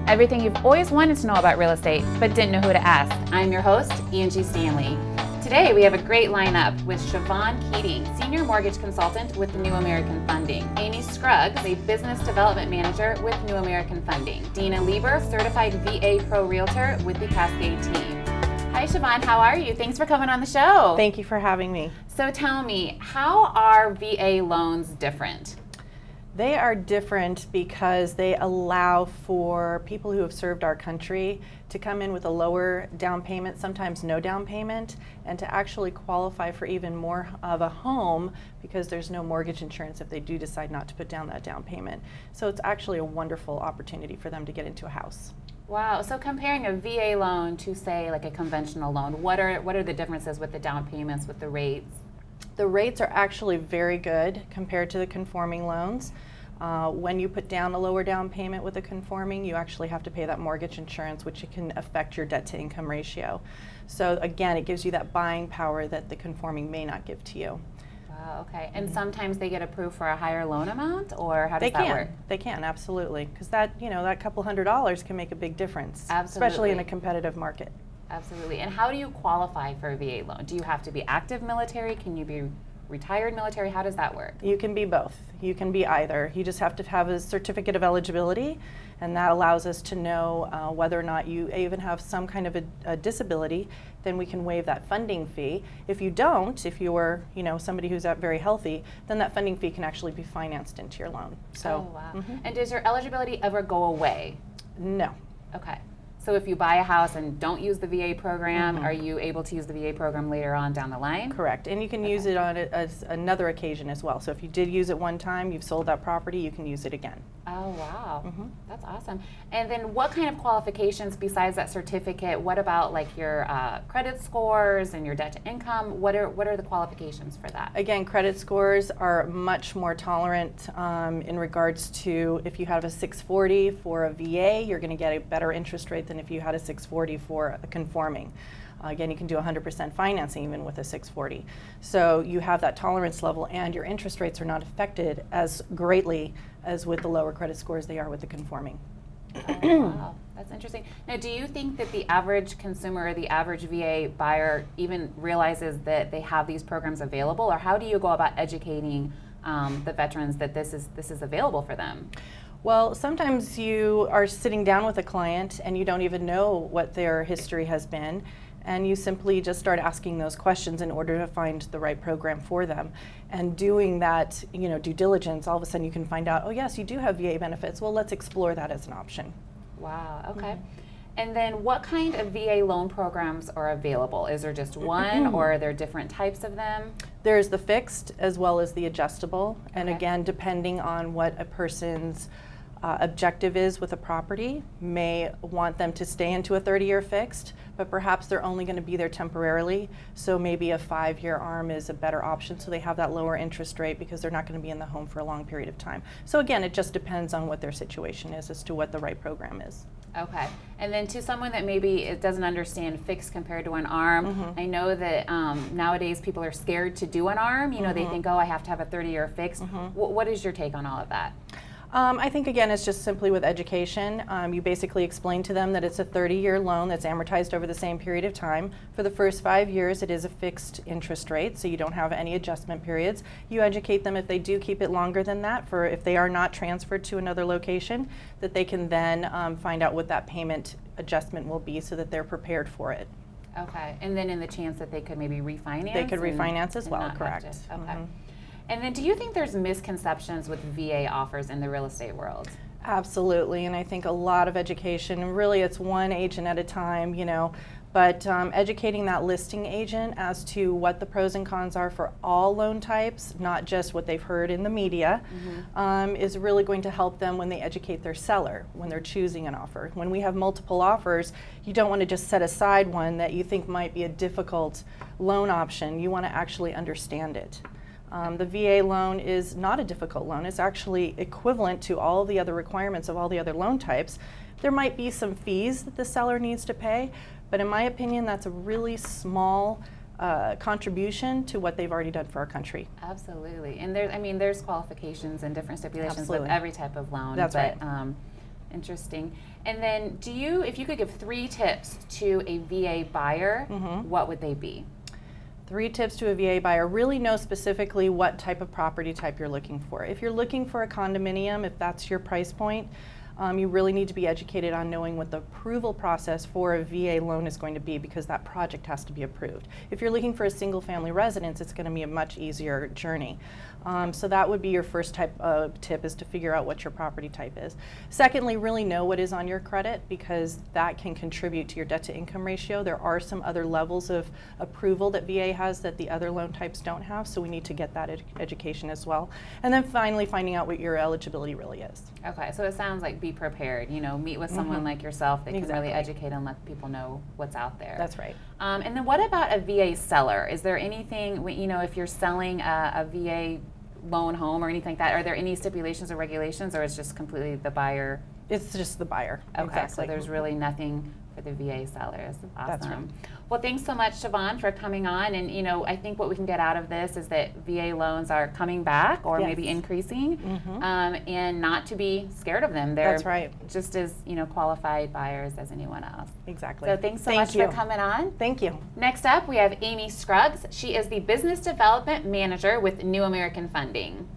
Everything you've always wanted to know about real estate, but didn't know who to ask. I'm your host, Angie Stanley. Today, we have a great lineup with Siobhan Keating, Senior Mortgage Consultant with New American Funding, Amy Scruggs, a Business Development Manager with New American Funding, Dina Lieber, Certified VA Pro Realtor with the Cascade team. Hi, Siobhan. How are you? Thanks for coming on the show. Thank you for having me. So tell me, how are VA loans different? They are different because they allow for people who have served our country to come in with a lower down payment, sometimes no down payment, and to actually qualify for even more of a home because there's no mortgage insurance if they do decide not to put down that down payment. So it's actually a wonderful opportunity for them to get into a house. Wow. So comparing a VA loan to, say, like a conventional loan, what are the differences with the down payments, with the rates? The rates are actually very good compared to the conforming loans. When you put down a lower down payment with a conforming, you actually have to pay that mortgage insurance, which can affect your debt to income ratio. So again, it gives you that buying power that the conforming may not give to you. Wow, okay. And sometimes they get approved for a higher loan amount, or how does that work? They can, absolutely. Because that couple $100s can make a big difference. Absolutely. Especially in a competitive market. Absolutely. And how do you qualify for a VA loan? Do you have to be active military? Can you be retired military? How does that work? You can be both. You can be either. You just have to have a certificate of eligibility, and that allows us to know whether or not you even have some kind of a disability. Then we can waive that funding fee. If you don't, if you are somebody who's very healthy, then that funding fee can actually be financed into your loan. So, oh, wow. And does your eligibility ever go away? No. Okay. So if you buy a house and don't use the VA program, are you able to use the VA program later on down the line? Correct. And you can use it on another occasion as well. So if you did use it one time, you've sold that property, you can use it again. Oh, wow. That's awesome. And then what kind of qualifications besides that certificate? What about like your credit scores and your debt to income? What are the qualifications for that? Again, credit scores are much more tolerant in regards to if you have a 640 for a VA, you're going to get a better interest rate than if you had a 640 for a conforming. Again, you can do 100% financing even with a 640. So you have that tolerance level, and your interest rates are not affected as greatly as with the lower credit scores they are with the conforming. Oh, wow, that's interesting. Now, do you think that the average consumer or the average VA buyer even realizes that they have these programs available, or how do you go about educating the veterans that this is available for them? Well, sometimes you are sitting down with a client and you don't even know what their history has been, and you simply just start asking those questions in order to find the right program for them. And doing that, due diligence, all of a sudden you can find out, oh yes, you do have VA benefits. Well, let's explore that as an option. Wow, okay. And then what kind of VA loan programs are available? Is there just one, or are there different types of them? There's the fixed as well as the adjustable. And Okay. again, depending on what a person's objective is with a property, may want them to stay into a 30-year fixed, but perhaps they're only going to be there temporarily. So maybe a 5-year ARM is a better option, so they have that lower interest rate because they're not going to be in the home for a long period of time. So again, it just depends on what their situation is as to what the right program is. Okay. And then to someone that maybe it doesn't understand fixed compared to an ARM, I know that nowadays people are scared to do an ARM. They think, oh, I have to have a 30-year fixed. What is your take on all of that? I think, again, it's just simply with education. You basically explain to them that it's a 30-year loan that's amortized over the same period of time. For the first 5 years, it is a fixed interest rate, so you don't have any adjustment periods. You educate them if they do keep it longer than that, for if they are not transferred to another location, that they can then find out what that payment adjustment will be so that they're prepared for it. Okay. And then in the chance that they could maybe refinance? They could refinance as well, not have correct. to. Okay. And then do you think there's misconceptions with VA offers in the real estate world? Absolutely, and I think a lot of education, really it's one agent at a time, but educating that listing agent as to what the pros and cons are for all loan types, not just what they've heard in the media, is really going to help them when they educate their seller, when they're choosing an offer. When we have multiple offers, you don't want to just set aside one that you think might be a difficult loan option. You want to actually understand it. The VA loan is not a difficult loan. It's actually equivalent to all the other requirements of all the other loan types. There might be some fees that the seller needs to pay, but in my opinion, that's a really small contribution to what they've already done for our country. Absolutely. And there's qualifications and different stipulations Absolutely. with every type of loan. That's right. Interesting. And then if you could give 3 tips to a VA buyer, what would they be? 3 tips to a VA buyer: really know specifically what type of property type you're looking for. If you're looking for a condominium, if that's your price point, you really need to be educated on knowing what the approval process for a VA loan is going to be, because that project has to be approved. If you're looking for a single family residence, it's going to be a much easier journey. So that would be your first tip, is to figure out what your property type is. Secondly, really know what is on your credit, because that can contribute to your debt to income ratio. There are some other levels of approval that VA has that the other loan types don't have, so we need to get that education as well. And then finally, finding out what your eligibility really is. Okay, so it sounds like be prepared, meet with someone like yourself that can really educate and let people know what's out there. That's right. And then what about a VA seller? Is there anything, if you're selling a VA loan home or anything like that, are there any stipulations or regulations, or is just completely the buyer? It's just the buyer. Okay, exactly. So there's really nothing for the VA sellers. Awesome. That's right. Well, thanks so much, Siobhan, for coming on. And I think what we can get out of this is that VA loans are coming back, or maybe increasing, and not to be scared of them. They're That's right. just as qualified buyers as anyone else. Exactly. So thanks so much for coming on. Thank you. Next up, we have Amy Scruggs. She is the Business Development Manager with New American Funding.